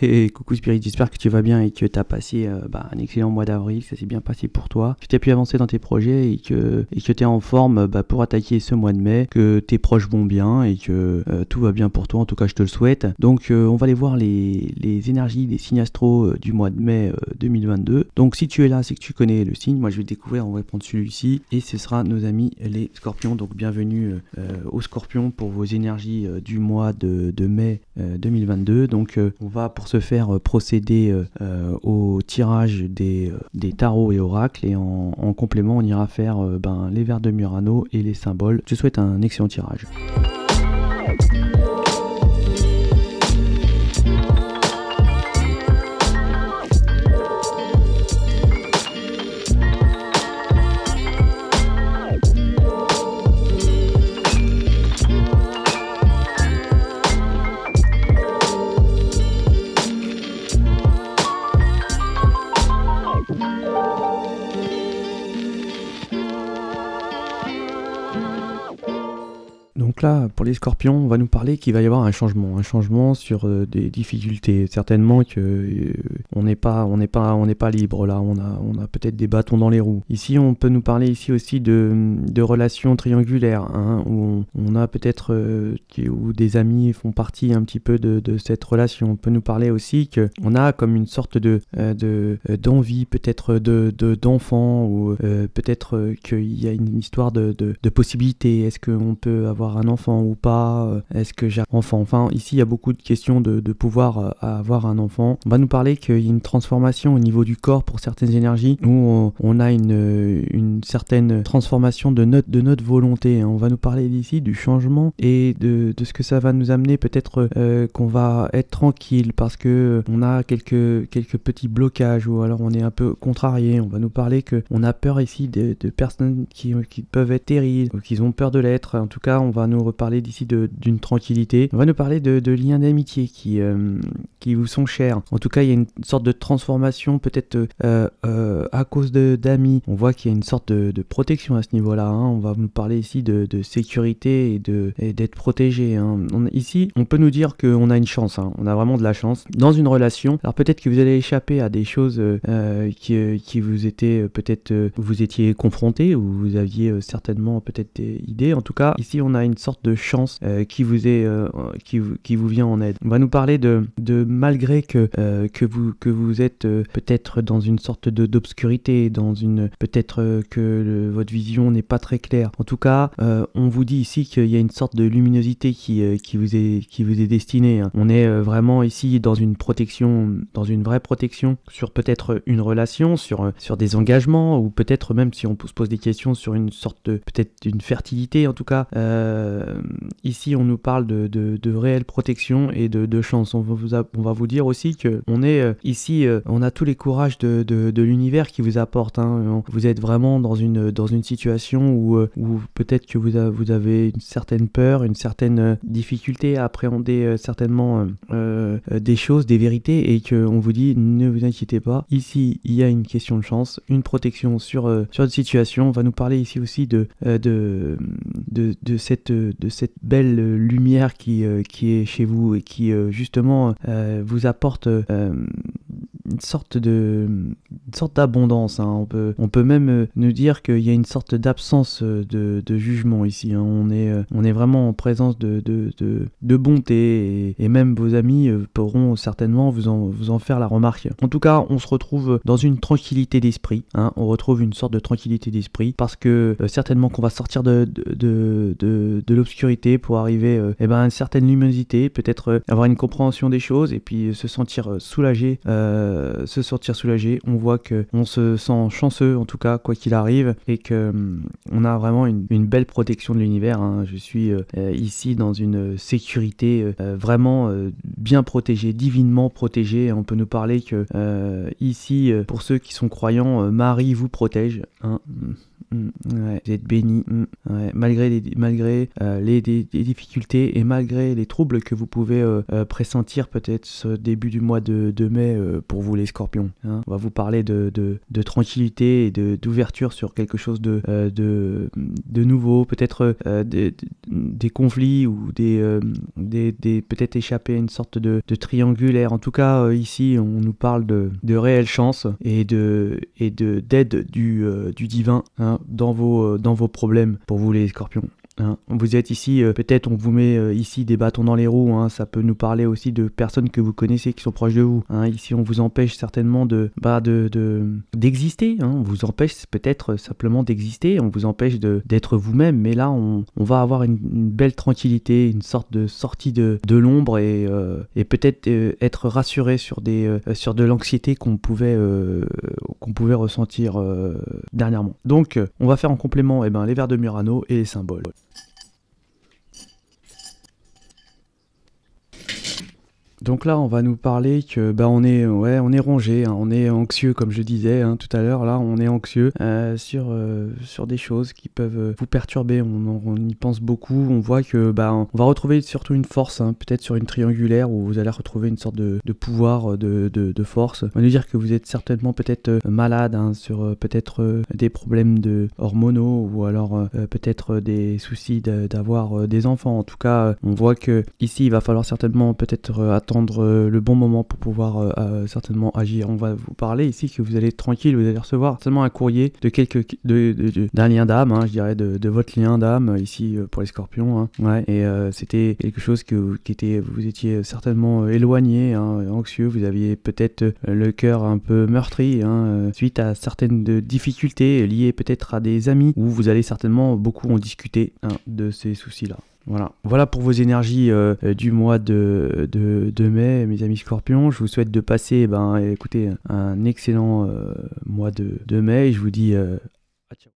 Et coucou Spirit, j'espère que tu vas bien et que tu as passé un excellent mois d'avril, que ça s'est bien passé pour toi, que tu as pu avancer dans tes projets et que tu es en forme pour attaquer ce mois de mai, que tes proches vont bien et que tout va bien pour toi, en tout cas je te le souhaite. Donc on va aller voir les énergies des signes astro du mois de mai 2022. Donc si tu es là, c'est que tu connais le signe, moi je vais le découvrir, on va prendre celui-ci et ce sera nos amis les scorpions. Donc bienvenue aux scorpions pour vos énergies du mois de mai 2022. Donc on va pour ce faire procéder au tirage des tarots et oracles et en complément on ira faire les vers de Murano et les symboles. Je te souhaite un excellent tirage. Donc là, pour les scorpions, on va nous parler qu'il va y avoir un changement sur des difficultés. Certainement que on n'est pas libre là, on a peut-être des bâtons dans les roues. Ici, on peut nous parler ici aussi de relations triangulaires, hein, où on a peut-être où des amis font partie un petit peu de cette relation. On peut nous parler aussi qu'on a comme une sorte d'envie peut-être d'enfant ou peut-être qu'il y a une histoire de possibilités. Est-ce qu'on peut avoir un enfant ou pas, est-ce que j'ai un enfant, enfin ici il y a beaucoup de questions de pouvoir avoir un enfant. On va nous parler qu'il y a une transformation au niveau du corps pour certaines énergies où on a une certaine transformation de notre volonté. On va nous parler ici du changement et de ce que ça va nous amener, peut-être qu'on va être tranquille parce que on a quelques petits blocages ou alors on est un peu contrarié. On va nous parler qu'on a peur ici de personnes qui peuvent être terribles ou qui ont peur de l'être. En tout cas on va nous reparler d'ici d'une tranquillité. On va nous parler de liens d'amitié qui vous sont chers. En tout cas, il y a une sorte de transformation peut-être à cause d'amis. On voit qu'il y a une sorte de protection à ce niveau-là. Hein. On va nous parler ici de sécurité et d'être protégé. Hein. Ici, on peut nous dire qu'on a une chance. Hein. On a vraiment de la chance dans une relation. Alors peut-être que vous allez échapper à des choses qui vous étaient peut-être vous étiez confrontés ou vous aviez certainement peut-être des idées. En tout cas, ici, on a une sorte de chance qui vous vient en aide. On va nous parler de malgré que vous êtes peut-être dans une sorte d'obscurité, dans une peut-être que votre vision n'est pas très claire. En tout cas, on vous dit ici qu'il y a une sorte de luminosité qui vous est destinée. Hein. On est vraiment ici dans une protection, dans une vraie protection sur peut-être une relation, sur des engagements ou peut-être même si on se pose des questions sur une sorte de peut-être une fertilité. En tout cas, ici on nous parle de réelle protection et de chance. On va vous dire aussi que on est ici, on a tous les courages de l'univers qui vous apporte. Hein. Vous êtes vraiment dans une situation où peut-être que vous avez une certaine peur, une certaine difficulté à appréhender certainement des choses, des vérités, et qu'on vous dit ne vous inquiétez pas. Ici il y a une question de chance, une protection sur une situation. On va nous parler ici aussi de cette belle lumière qui est chez vous et qui justement vous apporte une sorte d'abondance. Hein. On peut même nous dire qu'il y a une sorte d'absence de jugement ici. Hein. On est vraiment en présence de bonté et même vos amis pourront certainement vous en faire la remarque. En tout cas, on se retrouve dans une tranquillité d'esprit. Hein. On retrouve une sorte de tranquillité d'esprit parce que certainement qu'on va sortir de l'obscurité pour arriver à une certaine luminosité, peut-être avoir une compréhension des choses et puis se sentir soulagé. On voit que on se sent chanceux en tout cas quoi qu'il arrive et que on a vraiment une belle protection de l'univers. Hein. Je suis ici dans une sécurité vraiment bien protégée, divinement protégée. On peut nous parler que ici pour ceux qui sont croyants, Marie vous protège. Hein. Ouais, vous êtes béni. Ouais. Malgré les difficultés et malgré les troubles que vous pouvez pressentir peut-être ce début du mois de mai pour vous les scorpions. Hein. On va vous parler de tranquillité et d'ouverture sur quelque chose de nouveau, peut-être des conflits ou peut-être échapper à une sorte de triangulaire. En tout cas, ici, on nous parle de réelle chance et d'aide du divin, hein, dans vos problèmes pour vous les scorpions. Hein. Vous êtes ici, peut-être on vous met ici des bâtons dans les roues, hein. Ça peut nous parler aussi de personnes que vous connaissez qui sont proches de vous. Hein. Ici on vous empêche certainement d'exister, hein. On vous empêche peut-être simplement d'exister, on vous empêche d'être vous-même, mais là on va avoir une belle tranquillité, une sorte de sortie de l'ombre et peut-être être rassuré sur de l'anxiété qu'on pouvait ressentir dernièrement. Donc on va faire en complément les vers de Murano et les symboles. Donc là, on va nous parler que on est rongé, hein, on est anxieux comme je disais hein, tout à l'heure. Là, on est anxieux sur des choses qui peuvent vous perturber. On y pense beaucoup. On voit que on va retrouver surtout une force, hein, peut-être sur une triangulaire où vous allez retrouver une sorte de pouvoir, de force. On va nous dire que vous êtes certainement peut-être malade, hein, sur peut-être des problèmes hormonaux ou alors peut-être des soucis d'avoir des enfants. En tout cas, on voit que ici, il va falloir certainement peut-être attendre le bon moment pour pouvoir certainement agir. On va vous parler ici que vous allez être tranquille, vous allez recevoir certainement un courrier d'un lien d'âme, hein, je dirais de votre lien d'âme ici pour les scorpions. Hein. Ouais, et c'était quelque chose vous étiez certainement éloigné, hein, anxieux, vous aviez peut-être le cœur un peu meurtri hein, suite à certaines difficultés liées peut-être à des amis où vous allez certainement beaucoup en discuter hein, de ces soucis-là. Voilà pour vos énergies du mois de mai, mes amis scorpions. Je vous souhaite de passer écoutez, un excellent mois de mai et je vous dis à ciao.